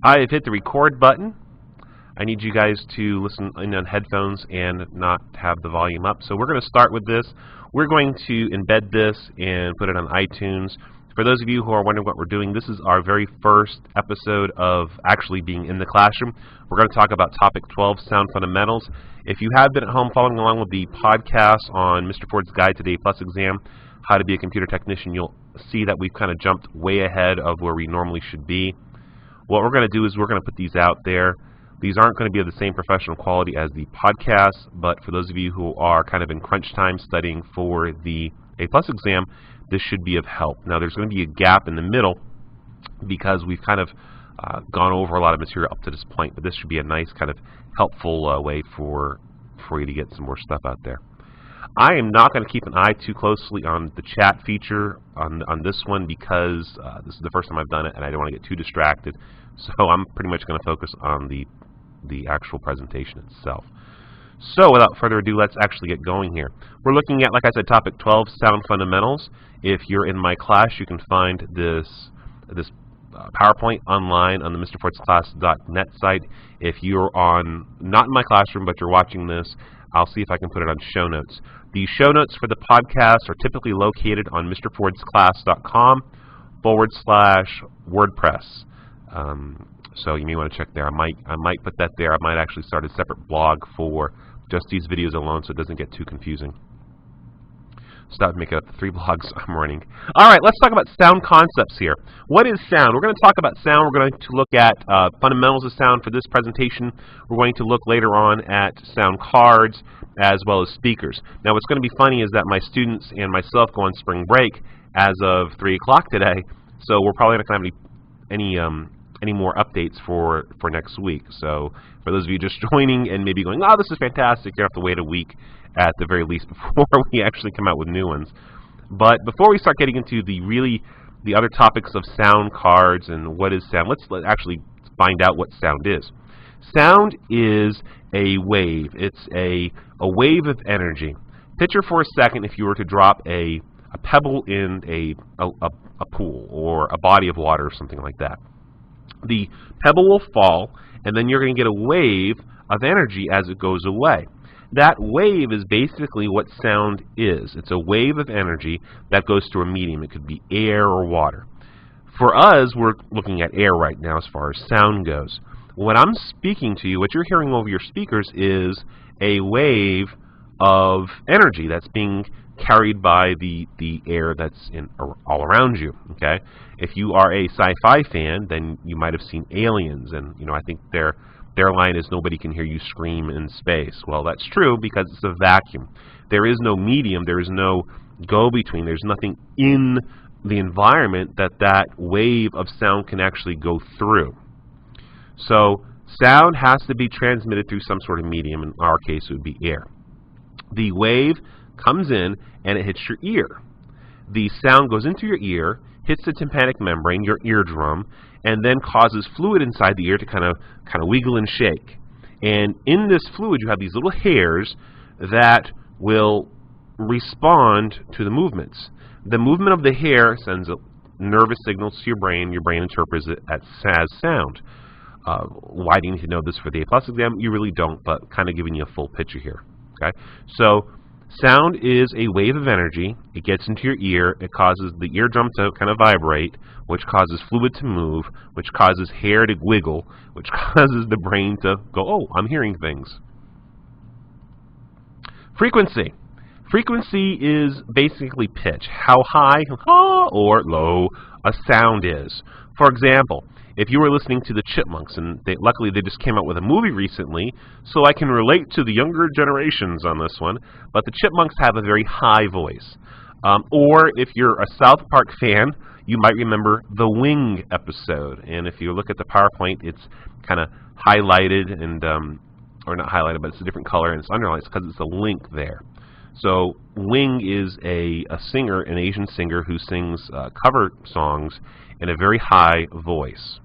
I've hit the record button. I need you guys to listen in on headphones and not have the volume up. So we're going to start with this. We're going to embed this and put it on iTunes. For those of you who are wondering what we're doing, this is our very first episode of actually being in the classroom. We're going to talk about topic 12, sound fundamentals. If you have been at home following along with the podcast on Mr. Ford's Guide to the A+ exam, how to be a computer technician, you'll see that we've kind of jumped way ahead of where we normally should be. What we're going to do is we're going to put these out there. These aren't going to be of the same professional quality as the podcast, but for those of you who are kind of in crunch time studying for the A+ exam, this should be of help. Now, there's going to be a gap in the middle because we've kind of gone over a lot of material up to this point, but this should be a nice kind of helpful way for you to get some more stuff out there. I am not going to keep an eye too closely on the chat feature on this one because this is the first time I've done it and I don't want to get too distracted. So I'm pretty much going to focus on the actual presentation itself. So without further ado, let's actually get going here. We're looking at, like I said, topic 12, sound fundamentals. If you're in my class, you can find this PowerPoint online on the MrFordsClass.net site. If you're not in my classroom, but you're watching this, I'll see if I can put it on show notes. The show notes for the podcast are typically located on MrFordsClass.com/WordPress. So you may want to check there. I might put that there. I might actually start a separate blog for just these videos alone so it doesn't get too confusing. Stop making up the 3 blogs I'm running. All right, let's talk about sound concepts here. What is sound? We're going to talk about sound. We're going to look at fundamentals of sound for this presentation. We're going to look later on at sound cards as well as speakers. Now, what's going to be funny is that my students and myself go on spring break as of 3 o'clock today, so we're probably not going to have any more updates for next week. So for those of you just joining and maybe going, oh, this is fantastic, you have to wait a week at the very least before we actually come out with new ones. But before we start getting into the other topics of sound cards and what is sound, let's actually find out what sound is. Sound is a wave. It's a wave of energy. Picture for a second if you were to drop a pebble in a pool or a body of water or something like that. The pebble will fall, and then you're going to get a wave of energy as it goes away. That wave is basically what sound is. It's a wave of energy that goes through a medium. It could be air or water. For us, we're looking at air right now as far as sound goes. When I'm speaking to you, what you're hearing over your speakers is a wave of energy that's being carried by the air that's all around you. Okay, if you are a sci-fi fan, then you might have seen Aliens, and I think their line is nobody can hear you scream in space. Well, that's true because it's a vacuum. There is no medium. There is no go-between. There's nothing in the environment that wave of sound can actually go through. So sound has to be transmitted through some sort of medium. In our case, it would be air. The wave comes in and it hits your ear. The sound goes into your ear, hits the tympanic membrane, your eardrum, and then causes fluid inside the ear to kind of wiggle and shake. And in this fluid, you have these little hairs that will respond to the movements. The movement of the hair sends nervous signals to your brain. Your brain interprets it as sound. Why do you need to know this for the A+ exam? You really don't, but kind of giving you a full picture here. Okay, so sound is a wave of energy. It gets into your ear. It causes the eardrum to kind of vibrate, which causes fluid to move, which causes hair to wiggle, which causes the brain to go, oh, I'm hearing things. Frequency. Frequency is basically pitch, how high or low a sound is. For example, if you were listening to the Chipmunks, and luckily they just came out with a movie recently, so I can relate to the younger generations on this one, but the Chipmunks have a very high voice. Or if you're a South Park fan, you might remember the Wing episode, and if you look at the PowerPoint, it's kind of highlighted, and or not highlighted, but it's a different color, and it's underlined because it's a link there. So Wing is a singer, an Asian singer who sings cover songs in a very high voice.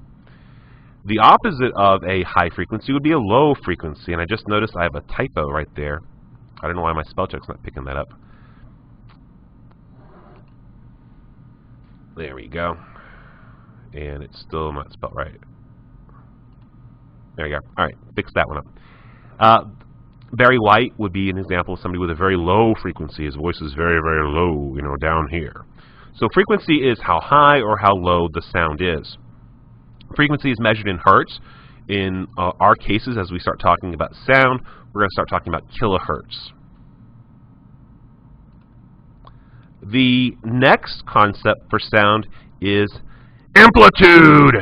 The opposite of a high frequency would be a low frequency, and I just noticed I have a typo right there. I don't know why my spell check's not picking that up. There we go. And it's still not spelled right. There you go. All right, fix that one up. Barry White would be an example of somebody with a very low frequency. His voice is very, very low, you know, down here. So frequency is how high or how low the sound is. Frequency is measured in hertz. In our cases, as we start talking about sound, we're going to start talking about kilohertz. The next concept for sound is amplitude.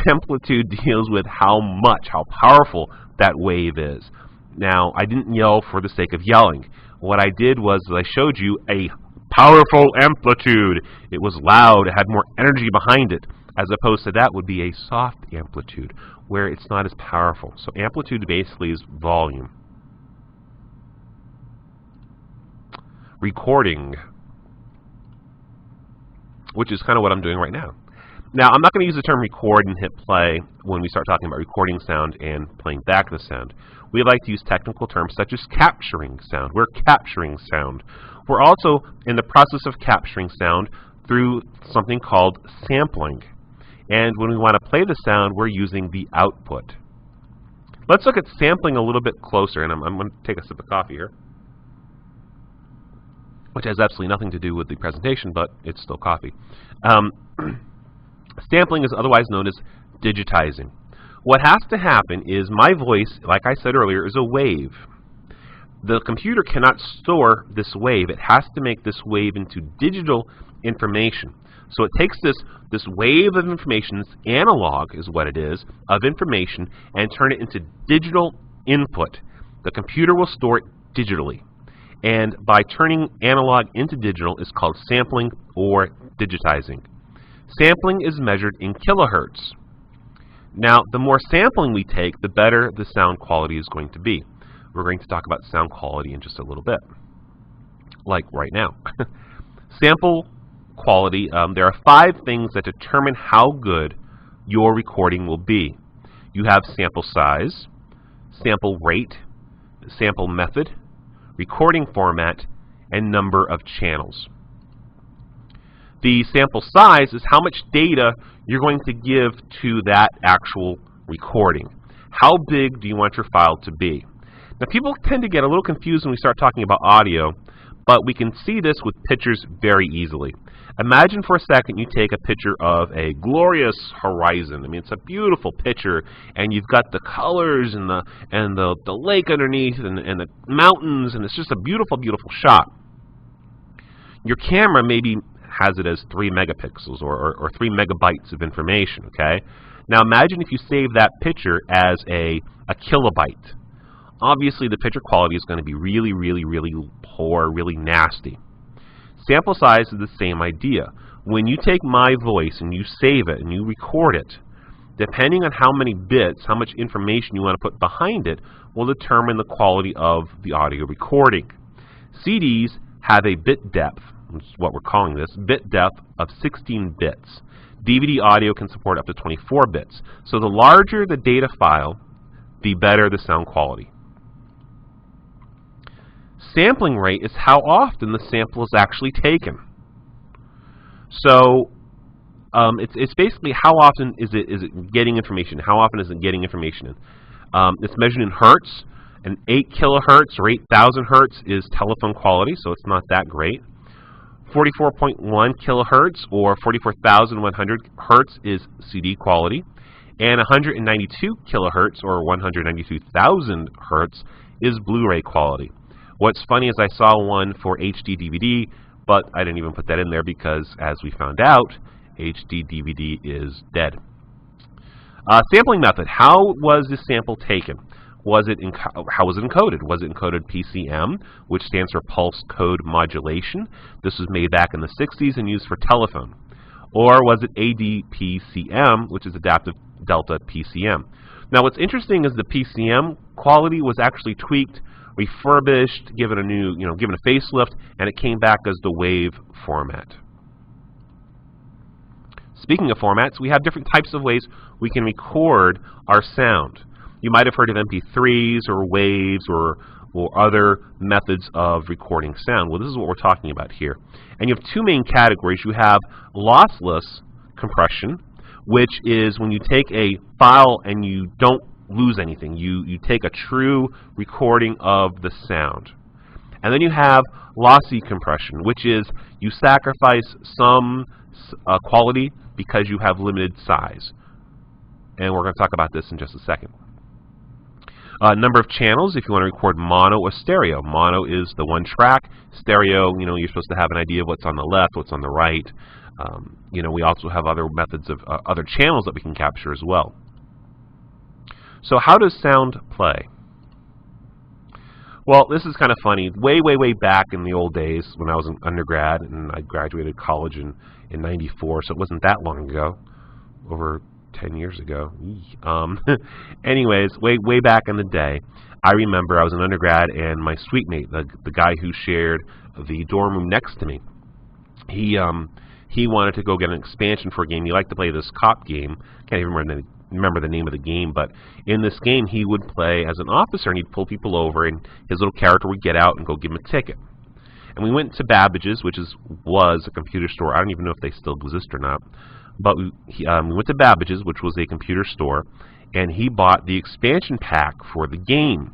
Amplitude deals with how much, how powerful that wave is. Now, I didn't yell for the sake of yelling. What I did was I showed you a powerful amplitude. It was loud, it had more energy behind it, as opposed to that would be a soft amplitude, where it's not as powerful. So amplitude basically is volume. Recording, which is kind of what I'm doing right now. Now, I'm not going to use the term record and hit play when we start talking about recording sound and playing back the sound. We like to use technical terms such as capturing sound. We're capturing sound. We're also in the process of capturing sound through something called sampling. And when we want to play the sound, we're using the output. Let's look at sampling a little bit closer, and I'm going to take a sip of coffee here, which has absolutely nothing to do with the presentation, but it's still coffee. Sampling is otherwise known as digitizing. What has to happen is my voice, like I said earlier, is a wave. The computer cannot store this wave. It has to make this wave into digital information. So it takes this wave of information, this analog is what it is, of information, and turn it into digital input. The computer will store it digitally. And by turning analog into digital is called sampling or digitizing. Sampling is measured in kilohertz. Now, the more sampling we take, the better the sound quality is going to be. We're going to talk about sound quality in just a little bit, like right now. Sample quality, there are 5 things that determine how good your recording will be. You have sample size, sample rate, sample method, recording format, and number of channels. The sample size is how much data you're going to give to that actual recording. How big do you want your file to be? Now, people tend to get a little confused when we start talking about audio, but we can see this with pictures very easily. Imagine for a second you take a picture of a glorious horizon. I mean, it's a beautiful picture, and you've got the colors and the lake underneath and the mountains, and it's just a beautiful, beautiful shot. Your camera maybe has it as 3 megapixels or 3 megabytes of information, okay? Now imagine if you save that picture as a kilobyte. Obviously the picture quality is going to be really, really, really poor, really nasty. Sample size is the same idea. When you take my voice and you save it and you record it, depending on how many bits, how much information you want to put behind it, will determine the quality of the audio recording. CDs have a bit depth, which is what we're calling this, bit depth of 16 bits. DVD audio can support up to 24 bits. So the larger the data file, the better the sound quality. Sampling rate is how often the sample is actually taken. So it's basically how often is it getting information, how often is it getting information in. It's measured in hertz. An 8 kilohertz or 8,000 hertz is telephone quality, so it's not that great. 44.1 kilohertz or 44,100 hertz is CD quality. And 192 kilohertz or 192,000 hertz is Blu-ray quality. What's funny is I saw one for HD DVD, but I didn't even put that in there because, as we found out, HD DVD is dead. Sampling method. How was this sample taken? How was it encoded? Was it encoded PCM, which stands for Pulse Code Modulation? This was made back in the 60s and used for telephone. Or was it ADPCM, which is Adaptive Delta PCM? Now, what's interesting is the PCM quality was actually tweaked, refurbished, given a facelift, and it came back as the WAV format. Speaking of formats, we have different types of ways we can record our sound. You might have heard of MP3s or waves or other methods of recording sound. Well, this is what we're talking about here. And you have 2 main categories. You have lossless compression, which is when you take a file and you don't lose anything. You take a true recording of the sound. And then you have lossy compression, which is you sacrifice some quality because you have limited size. And we're going to talk about this in just a second. Number of channels, if you want to record mono or stereo. Mono is the one track. Stereo, you're supposed to have an idea of what's on the left, what's on the right. We also have other methods of other channels that we can capture as well. So how does sound play? Well, this is kind of funny. Way back in the old days when I was an undergrad, and I graduated college in 94, so it wasn't that long ago, over 10 years ago. Anyways, way back in the day, I remember I was an undergrad, and my suite mate, the guy who shared the dorm room next to me, he wanted to go get an expansion for a game. He liked to play this cop game. Can't even remember the name of the game, but in this game he would play as an officer, and he'd pull people over, and his little character would get out and go give him a ticket. And we went to Babbage's, which was a computer store. I don't even know if they still exist or not. But we went to Babbage's, which was a computer store, and he bought the expansion pack for the game.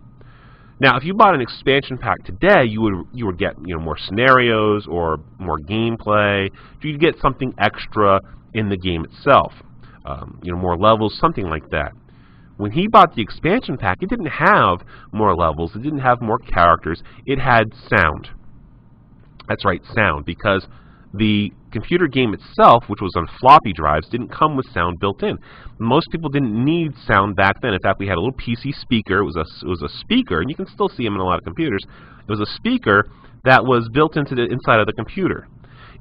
Now, if you bought an expansion pack today, you would get more scenarios or more gameplay. You'd get something extra in the game itself, more levels, something like that. When he bought the expansion pack, it didn't have more levels. It didn't have more characters. It had sound. That's right, sound, because the computer game itself, which was on floppy drives, didn't come with sound built in. Most people didn't need sound back then. In fact, we had a little PC speaker. It was a speaker, and you can still see them in a lot of computers. It was a speaker that was built into the inside of the computer.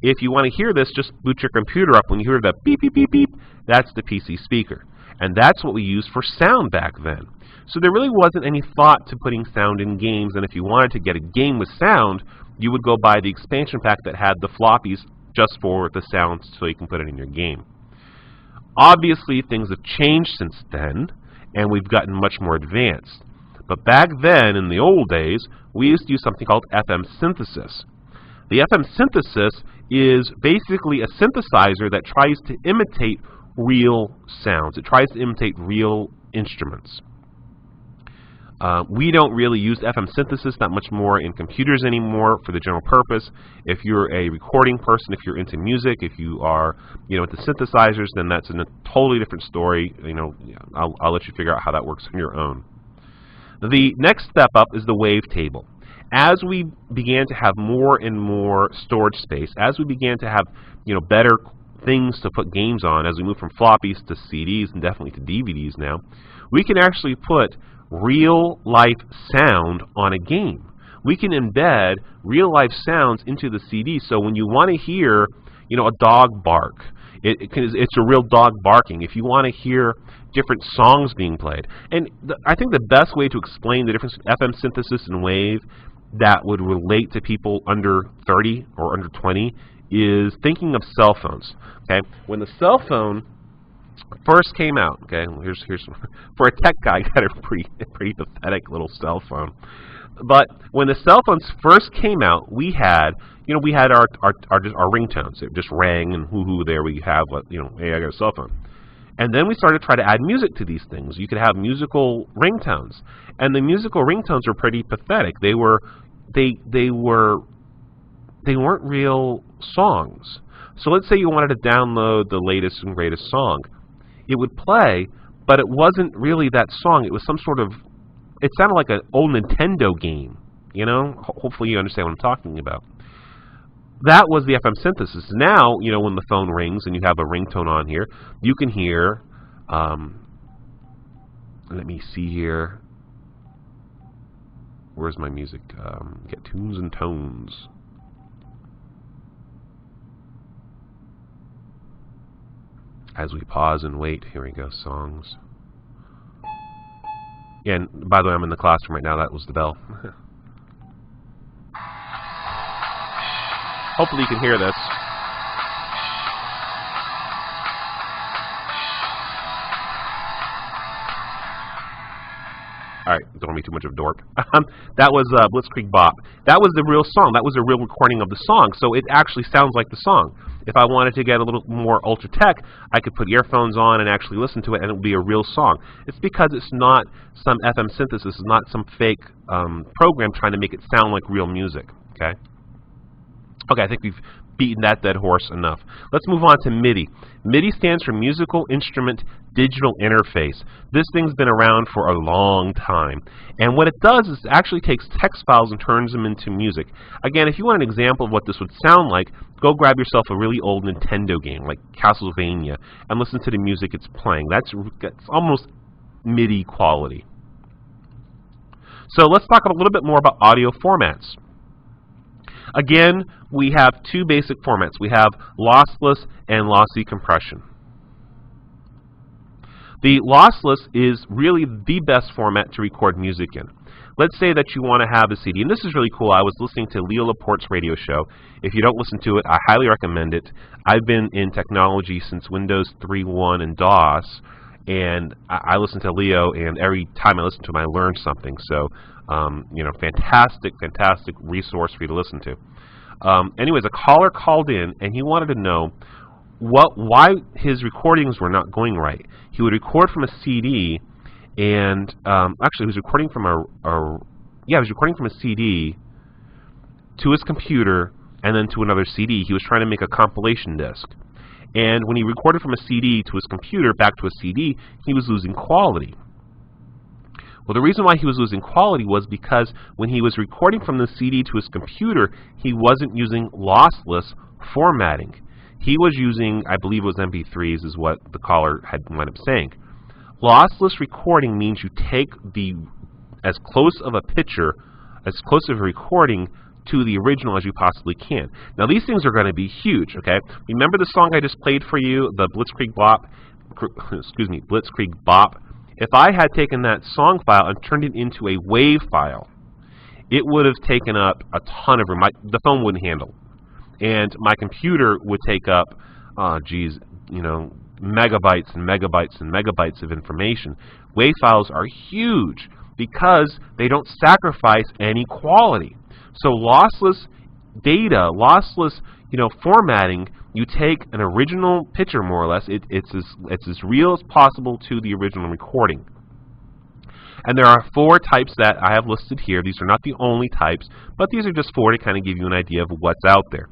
If you want to hear this, just boot your computer up. When you hear that beep, beep, beep, beep, that's the PC speaker. And that's what we used for sound back then. So there really wasn't any thought to putting sound in games, and if you wanted to get a game with sound, you would go buy the expansion pack that had the floppies just for the sounds so you can put it in your game. Obviously, things have changed since then, and we've gotten much more advanced. But back then, in the old days, we used to use something called FM synthesis. The FM synthesis is basically a synthesizer that tries to imitate real sounds. It tries to imitate real instruments. We don't really use FM synthesis that much more in computers anymore for the general purpose. If you're a recording person, if you're into music, if you are into synthesizers, then that's a totally different story. I'll let you figure out how that works on your own. The next step up is the wavetable. As we began to have more and more storage space, as we began to have better things to put games on, as we move from floppies to CDs and definitely to DVDs now, we can actually put real-life sound on a game. We can embed real-life sounds into the CD, so when you want to hear, a dog bark, it's a real dog barking. If you want to hear different songs being played, and I think the best way to explain the difference between FM synthesis and wave that would relate to people under 30 or under 20 is thinking of cell phones. Okay, when the cell phone first came out, okay, here's for a tech guy, got a pretty pathetic little cell phone. But when the cell phones first came out, we had our ringtones. It just rang, and hoo, there we have hey, I got a cell phone. And then we started to try to add music to these things. You could have musical ringtones, and the musical ringtones were pretty pathetic. They weren't real songs. So let's say you wanted to download the latest and greatest song. It would play, but it wasn't really that song. It was some sort of, it sounded like an old Nintendo game, Hopefully you understand what I'm talking about. That was the FM synthesis. Now, when the phone rings and you have a ringtone on here, you can hear, let me see here. Where's my music? Get tunes and tones. As we pause and wait, here we go, songs. And by the way, I'm in the classroom right now. That was the bell. Hopefully you can hear this. Alright, don't want to be too much of a dork. That was Blitzkrieg Bop. That was the real song. That was a real recording of the song, so it actually sounds like the song. If I wanted to get a little more ultra-tech, I could put earphones on and actually listen to it, and it would be a real song. It's because it's not some FM synthesis. It's not some fake program trying to make it sound like real music, okay? Okay, I think we've beaten that dead horse enough. Let's move on to MIDI. MIDI stands for Musical Instrument Digital Interface. This thing's been around for a long time. And what it does is it actually takes text files and turns them into music. Again, if you want an example of what this would sound like, go grab yourself a really old Nintendo game like Castlevania and listen to the music it's playing. That's almost MIDI quality. So let's talk a little bit more about audio formats. Again, we have two basic formats. We have lossless and lossy compression. The lossless is really the best format to record music in. Let's say that you want to have a CD, and this is really cool. I was listening to Leo Laporte's radio show. If you don't listen to it, I highly recommend it. I've been in technology since Windows 3.1 and DOS, and I listen to Leo, and every time I listen to him, I learn something. So, you know, fantastic resource for you to listen to. Anyways, a caller called in, and he wanted to know why his recordings were not going right. He would record from a CD, and actually, he was recording from he was recording from a CD to his computer, and then to another CD. He was trying to make a compilation disc. And when he recorded from a CD to his computer back to a CD, he was losing quality. Well, the reason why he was losing quality was because when he was recording from the CD to his computer, he wasn't using lossless formatting. He was using, I believe it was MP3s is what the caller had wound up saying. Lossless recording means you take as close of a picture, as close of a recording to the original as you possibly can. Now these things are going to be huge, okay? Remember the song I just played for you, the Blitzkrieg Bop? Blitzkrieg Bop. If I had taken that song file and turned it into a WAV file, it would have taken up a ton of room. The phone wouldn't handle. And my computer would take up, you know, megabytes and megabytes and megabytes of information. WAV files are huge because they don't sacrifice any quality. So lossless data, lossless, you know, formatting, you take an original picture more or less, it's as real as possible to the original recording. And there are 4 types that I have listed here. These are not the only types, but these are just 4 to kind of give you an idea of what's out there.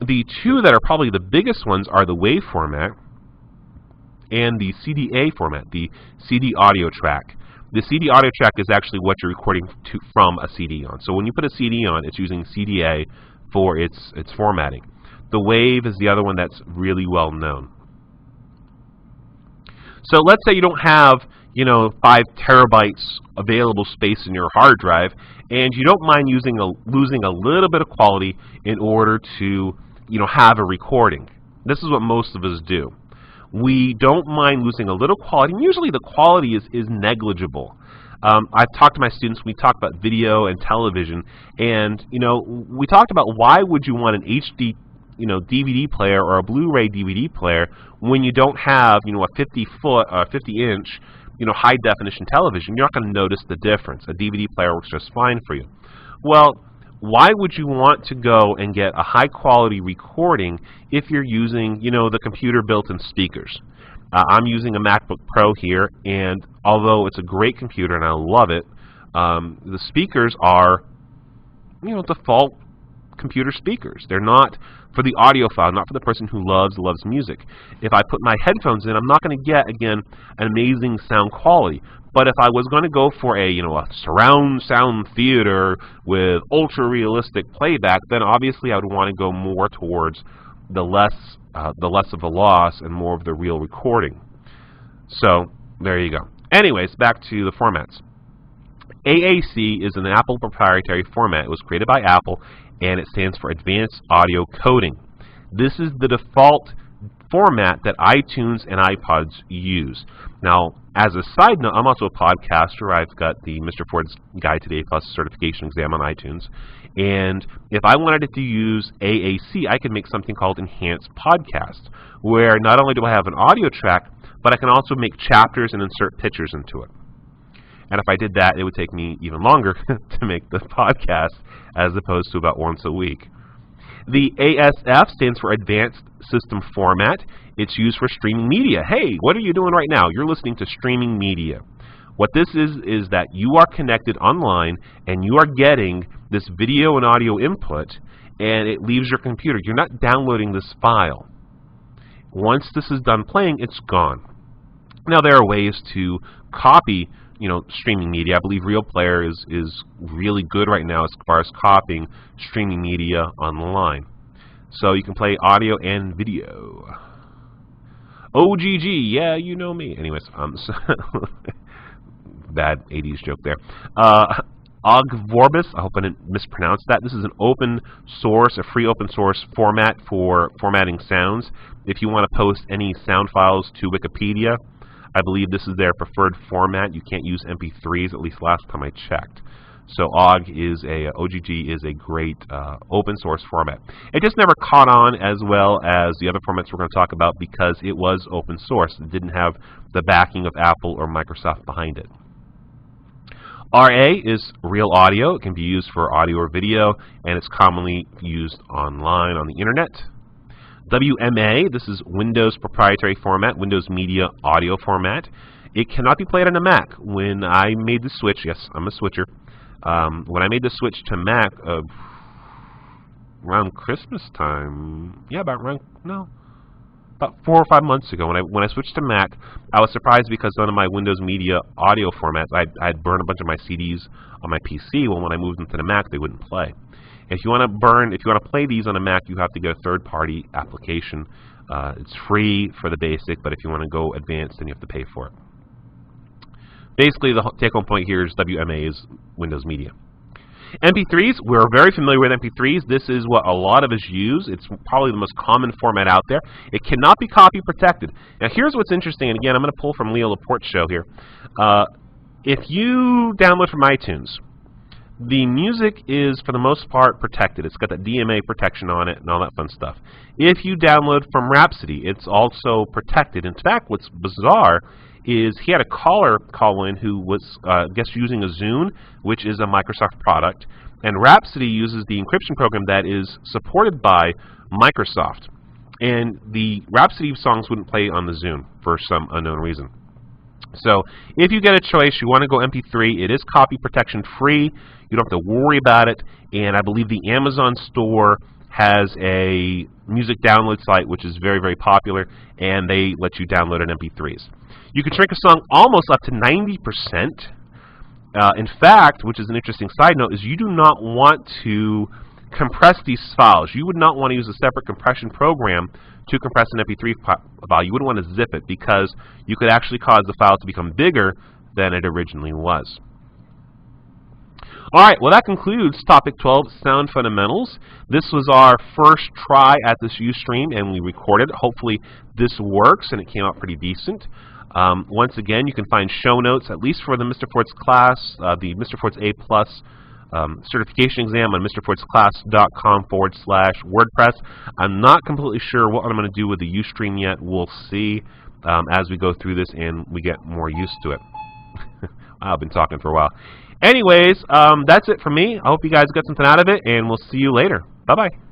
The 2 that are probably the biggest ones are the WAV format and the CDA format, the CD audio track. The CD audio track is actually what you're recording from a CD on. So when you put a CD on, it's using CDA for its formatting. The WAV is the other one that's really well known. So let's say you don't have, you know, 5 terabytes available space in your hard drive, and you don't mind losing a little bit of quality in order to, you know, have a recording. This is what most of us do. We don't mind losing a little quality, and usually the quality is negligible. I've talked to my students, we talk about video and television, and, you know, we talked about why would you want an HD, you know, DVD player or a Blu-ray DVD player when you don't have, you know, a 50-inch, you know, high-definition television. You're not going to notice the difference. A DVD player works just fine for you. Well, why would you want to go and get a high-quality recording if you're using, you know, the computer built-in speakers? I'm using a MacBook Pro here, and although it's a great computer and I love it, the speakers are, you know, default computer speakers. They're not for the audiophile, not for the person who loves music. If I put my headphones in, I'm not going to get, again, an amazing sound quality. But if I was going to go for a, you know, a surround sound theater with ultra-realistic playback, then obviously I would want to go more towards the less of a loss and more of the real recording. So there you go. Anyways, back to the formats. AAC is an Apple proprietary format. It was created by Apple, and it stands for Advanced Audio Coding. This is the default format that iTunes and iPods use. Now, as a side note, I'm also a podcaster. I've got the Mr. Ford's Guide to the A+ certification exam on iTunes. And if I wanted to use AAC, I could make something called Enhanced Podcast, where not only do I have an audio track, but I can also make chapters and insert pictures into it. And if I did that, it would take me even longer to make the podcast as opposed to about once a week. The ASF stands for Advanced System Format. It's used for streaming media. Hey, what are you doing right now? You're listening to streaming media. What this is that you are connected online and you are getting this video and audio input, and it leaves your computer. You're not downloading this file. Once this is done playing, it's gone. Now there are ways to copy, streaming media. I believe Real Player is really good right now as far as copying streaming media online. So you can play audio and video. OGG, yeah, you know me. Anyways, bad 80s joke there. Ogvorbis, I hope I didn't mispronounce that. This is an open source, a free open source format for formatting sounds. If you want to post any sound files to Wikipedia, I believe this is their preferred format. You can't use MP3s, at least last time I checked. So OGG is a great open source format. It just never caught on as well as the other formats we're going to talk about because it was open source. It didn't have the backing of Apple or Microsoft behind it. RA is Real Audio. It can be used for audio or video, and it's commonly used online on the internet. WMA, this is Windows proprietary format, Windows Media Audio format. It cannot be played on a Mac. When I made the switch, yes, I'm a switcher. When I made the switch to Mac around Christmas time, yeah, about 4 or 5 months ago, when I switched to Mac, I was surprised because none of my Windows Media audio formats, I'd burned a bunch of my CDs on my PC. Well, when I moved them to the Mac, they wouldn't play. If you want to play these on a Mac, you have to get a third-party application. It's free for the basic, but if you want to go advanced, then you have to pay for it. Basically, the take-home point here is WMA is Windows Media. MP3s, we're very familiar with MP3s. This is what a lot of us use. It's probably the most common format out there. It cannot be copy protected. Now, here's what's interesting, and again, I'm going to pull from Leo Laporte's show here. If you download from iTunes, the music is, for the most part, protected. It's got that DMA protection on it and all that fun stuff. If you download from Rhapsody, it's also protected. In fact, what's bizarre is he had a caller call in who was, I guess, using a Zune, which is a Microsoft product, and Rhapsody uses the encryption program that is supported by Microsoft. And the Rhapsody songs wouldn't play on the Zune for some unknown reason. So if you get a choice, you want to go MP3, it is copy protection free. You don't have to worry about it. And I believe the Amazon store has a music download site which is very, very popular, and they let you download it in MP3s. You can shrink a song almost up to 90%. In fact, which is an interesting side note, is you do not want to compress these files. You would not want to use a separate compression program to compress an MP3 file. You wouldn't want to zip it because you could actually cause the file to become bigger than it originally was. Alright, well that concludes Topic 12, Sound Fundamentals. This was our first try at this Ustream, and we recorded it. Hopefully this works, and it came out pretty decent. Once again, you can find show notes, at least for the Mr. Fort's class, the Mr. Fort's A+ certification exam on mrfortsclass.com/WordPress. I'm not completely sure what I'm going to do with the Ustream yet. We'll see as we go through this and we get more used to it. I've been talking for a while. Anyways, that's it for me. I hope you guys got something out of it, and we'll see you later. Bye-bye.